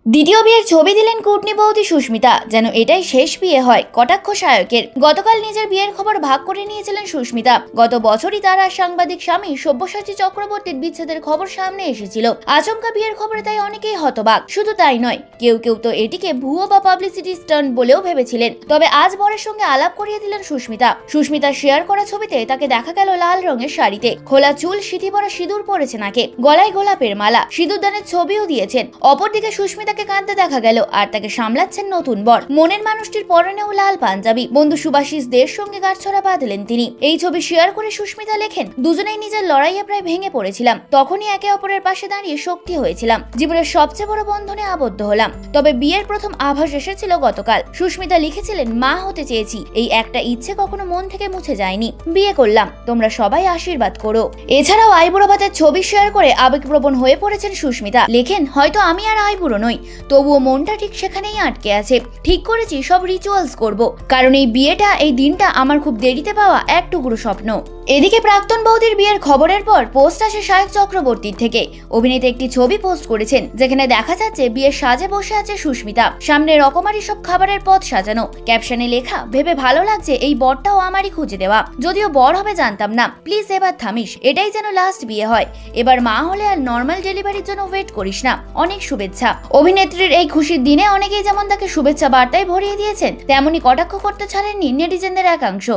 দ্বিতীয় বিয়ের ছবি দিলেন কুটনি বৌদি সুস্মিতা। যেন এটাই শেষ বিয়ে হয় কটাক্ষ সায়কের। গতকাল নিজের বিয়ের খবর ভাগ করে নিয়েছিলেন সুস্মিতা। গত বছরই তার আর সাংবাদিক স্বামী সব্যসাচী চক্রবর্তীর বিচ্ছেদের খবর সামনে এসেছিল। আচমকা বিয়ের খবরে তাই অনেকেই হতবাক। শুধু তাই নয়, কেউ কেউ তো এটিকে ভুয়ো বা পাবলিসিটি স্টান্ট বলেও ভেবেছিলেন। তবে আজ বরের সঙ্গে আলাপ করিয়ে দিলেন সুস্মিতা শেয়ার করা ছবিতে তাকে দেখা গেল লাল রঙের শাড়িতে, খোলা চুল, সিঁথি পরা সিঁদুর পরেছে নাকে, গলায় গোলাপের মালা, সিঁদুরদানের ছবিও দিয়েছেন। অপরদিকে সুস্মিতাকে কাঁদতে দেখা গেল, আর তাকে সামলাচ্ছেন নতুন বর। মনের মানুষটির পরনেও লাল পাঞ্জাবি। বন্ধু সুভাষিস দের সঙ্গে গাঁটছড়া বাঁধলেন তিনি। এই ছবি শেয়ার করে সুস্মিতা লেখেন, দুজনেই নিজের লড়াইয়ে প্রায় ভেঙে পড়েছিলাম, তখনই একে অপরের পাশে দাঁড়িয়ে শক্তি হয়েছিলাম। জীবনের সবচেয়ে বড় বন্ধনে আবদ্ধ হলাম। তবে বিয়ের প্রথম আভাস এসেছিল গতকাল। সুস্মিতা লিখেছিলেন, মা হতে চেয়েছি, এই একটা ইচ্ছে কখনো মন থেকে মুছে যায়নি। বিয়ে করলাম, তোমরা সবাই আশীর্বাদ করো। এছাড়াও আইবুড়ো ভাতের ছবি শেয়ার করে আবেগপ্রবণ হয়ে পড়েছেন সুস্মিতা। লেখেন, হয়তো আমি আর আইবুড়ো নই, তবুও মনটা ঠিক সেখানেই আটকে আছে। ঠিক করেছি সব রিচুয়ালস করব, কারণ এই বিয়েটা, এই দিনটা আমার খুব দেরিতে পাওয়া এক টুকরো স্বপ্ন। এদিকে প্রাক্তন বৌদির বিয়ের খবরের পর পোস্ট আসে সায়ক চক্রবর্তীর থেকে। অভিনেতা একটি ছবি পোস্ট করেছেন, যেখানে দেখা যাচ্ছে বিয়ের সাজে বসে আছে সুস্মিতা। সামনে রকমারি সব খাবারের পদ সাজানো। ক্যাপশনে লেখা, ভেবে ভালো লাগছে, এই বরটাও আমারই খুঁজে দেওয়া। যদিও বর হবে জানতাম না, প্লিজ এবার থামিস, এটাই যেন লাস্ট বিয়ে হয়। এবার মা হলে আর নর্মাল ডেলিভারির জন্য ওয়েট করিস না। অনেক শুভেচ্ছা। অভিনেত্রীর এই খুশির দিনে অনেকেই যেমন তাকে শুভেচ্ছা বার্তায় ভরিয়ে দিয়েছেন, তেমনি কটাক্ষ করতে ছাড়েননি নেটিজেনদের একাংশ।